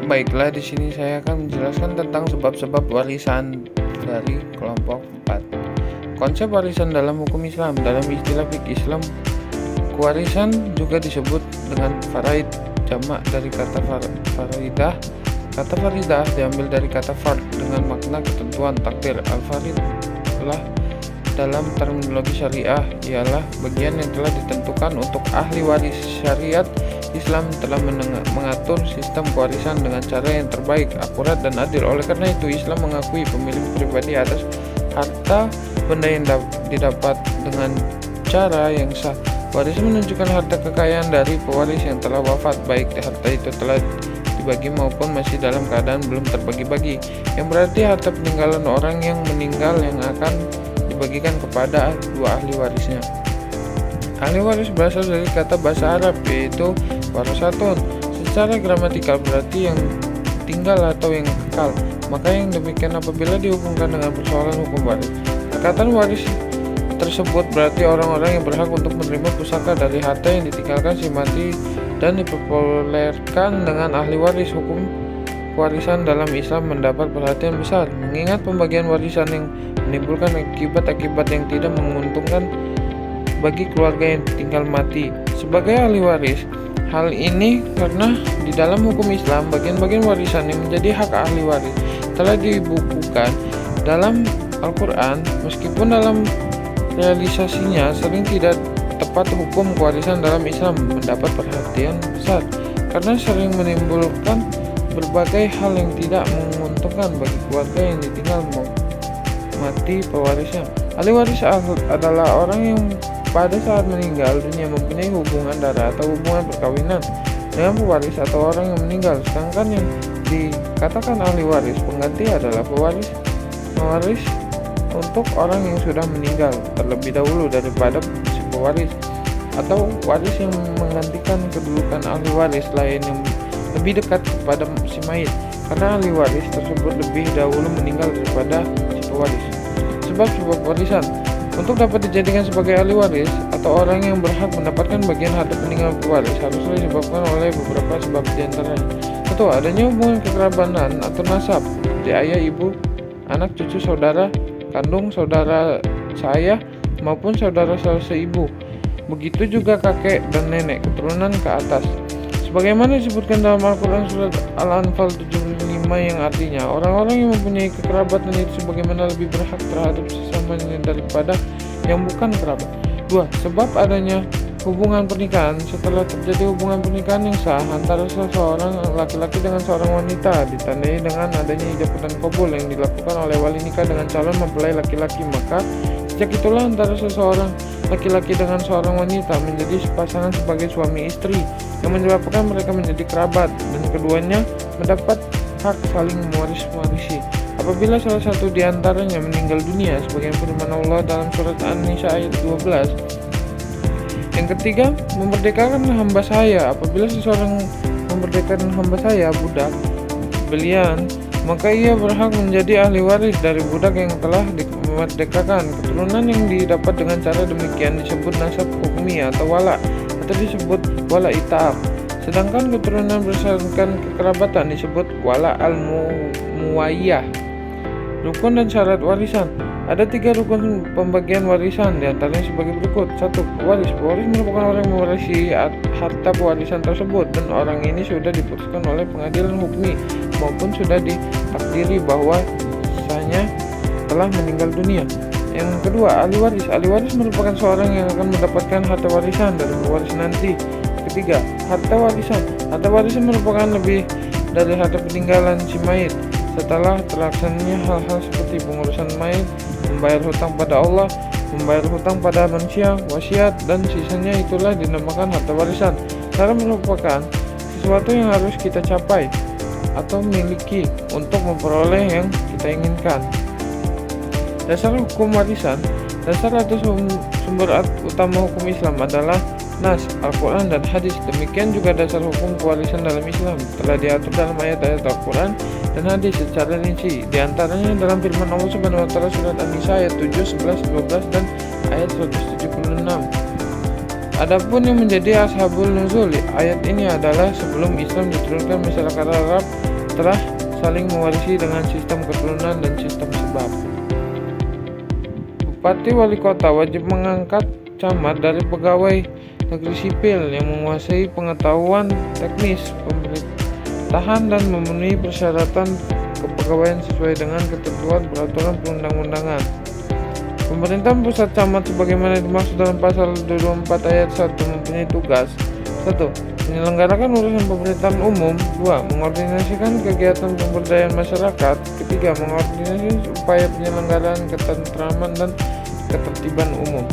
Baiklah, di sini saya akan menjelaskan tentang sebab-sebab warisan dari kelompok 4. Konsep warisan dalam hukum Islam. Dalam istilah fikih Islam, warisan juga disebut dengan faraid, jamak dari kata faridah. Kata faridah diambil dari kata fard dengan makna ketentuan takdir. Al-farid lah dalam terminologi syariah ialah bagian yang telah ditentukan untuk ahli waris. Syariat Islam telah mengatur sistem pewarisan dengan cara yang terbaik, akurat, dan adil. Oleh karena itu, Islam mengakui pemilik pribadi atas harta benda yang didapat dengan cara yang sah. Waris menunjukkan harta kekayaan dari pewaris yang telah wafat, baik harta itu telah dibagi maupun masih dalam keadaan belum terbagi-bagi, yang berarti harta peninggalan orang yang meninggal yang akan dibagikan kepada dua ahli warisnya. Ahli waris berasal dari kata bahasa Arab yaitu warasatun. Secara gramatikal berarti yang tinggal atau yang kekal. Maka yang demikian apabila dihubungkan dengan persoalan hukum waris. Perkataan waris tersebut berarti orang-orang yang berhak untuk menerima pusaka dari harta yang ditinggalkan si mati dan dipopulerkan dengan ahli waris. Hukum warisan dalam Islam mendapat perhatian besar mengingat pembagian warisan yang menimbulkan akibat-akibat yang tidak menguntungkan bagi keluarga yang tinggal mati sebagai ahli waris. Hal ini karena di dalam hukum Islam bagian-bagian warisan yang menjadi hak ahli waris telah dibukukan dalam Al-Quran, meskipun dalam realisasinya sering tidak tepat. Hukum warisan dalam Islam mendapat perhatian besar karena sering menimbulkan berbagai hal yang tidak menguntungkan bagi keluarga yang ditinggal mati pewarisnya. Ahli waris adalah orang yang pada saat meninggal dunia mempunyai hubungan darah atau hubungan perkawinan dengan pewaris atau orang yang meninggal. Sedangkan yang dikatakan ahli waris pengganti adalah pewaris untuk orang yang sudah meninggal terlebih dahulu daripada si pewaris, atau waris yang menggantikan kedudukan ahli waris lain yang lebih dekat kepada si mayit, karena ahli waris tersebut lebih dahulu meninggal daripada si pewaris. Sebab-sebab warisan. Untuk dapat dijadikan sebagai ahli waris atau orang yang berhak mendapatkan bagian harta peninggalan pewaris haruslah disebabkan oleh beberapa sebab diantaranya. Satu, adanya hubungan kekerabatan atau nasab seperti ayah, ibu, anak, cucu, saudara kandung, saudara saya maupun saudara seibu. Begitu juga kakek dan nenek, keturunan ke atas. Sebagaimana disebutkan dalam Al-Quran surat Al-Anfal 75 yang artinya orang-orang yang mempunyai kekerabatan itu sebagaimana lebih berhak terhadap sesamanya daripada yang bukan kerabat. 2. Sebab adanya hubungan pernikahan. Setelah terjadi hubungan pernikahan yang sah antara seseorang laki-laki dengan seorang wanita ditandai dengan adanya ijab dan qabul yang dilakukan oleh wali nikah dengan calon mempelai laki-laki, maka sejak itulah antara seseorang laki-laki dengan seorang wanita menjadi pasangan sebagai suami istri, yang menyebabkan mereka menjadi kerabat dan keduanya mendapat hak saling mewarisi apabila salah satu di antaranya meninggal dunia, sebagaimana firman Allah dalam surat An-Nisa ayat 12. Yang ketiga, memerdekakan hamba saya. Apabila seseorang memerdekakan hamba saya, budak belian, maka ia berhak menjadi ahli waris dari budak yang telah dimerdekakan. Keturunan yang didapat dengan cara demikian disebut nasab hukmi atau wala, atau disebut wala ita'ab. Sedangkan keturunan berdasarkan kekerabatan disebut wala al-muwayyah. Rukun dan syarat warisan. Ada 3 rukun pembagian warisan, diantaranya sebagai berikut. 1. Pewaris. Pewaris merupakan orang yang mewarisi harta pewarisan tersebut, dan orang ini sudah diputuskan oleh pengadilan hukmi maupun sudah ditakdiri bahwa sahnya telah meninggal dunia. Yang kedua, ahli waris. Ahli waris merupakan seorang yang akan mendapatkan harta warisan dari pewaris nanti. Ketiga, harta warisan. Harta warisan merupakan lebih dari harta peninggalan si mayit setelah terlaksananya hal-hal seperti pengurusan mayit, membayar hutang pada Allah, membayar hutang pada manusia, wasiat, dan sisanya. Itulah dinamakan harta warisan. Karena merupakan sesuatu yang harus kita capai atau miliki untuk memperoleh yang kita inginkan. Dasar hukum warisan. Dasar atau sumber utama hukum Islam adalah nas, Al-Quran, dan hadis. Demikian juga dasar hukum pewarisan dalam Islam telah diatur dalam ayat-ayat Al-Quran dan hadis secara rinci, di antaranya dalam firman Allah Subhanahu wa taala surat An-Nisa ayat 7, 11, 12 dan ayat 176. Adapun yang menjadi ashabul nuzul, ayat ini adalah sebelum Islam diturunkan masyarakat Arab setelah saling mewarisi dengan sistem keturunan dan sistem sebab. Bupati wali kota wajib mengangkat camat dari pegawai negeri sipil yang menguasai pengetahuan teknis pemerintahan dan memenuhi persyaratan kepegawaian sesuai dengan ketentuan peraturan perundang-undangan. Pemerintahan pusat camat sebagaimana dimaksud dalam pasal 24 ayat 1 mempunyai tugas: 1. Menyelenggarakan urusan pemerintahan umum. 2. Mengordinasikan kegiatan pemberdayaan masyarakat. 3. Mengordinasi upaya penyelenggaraan ketentraman dan ketertiban umum.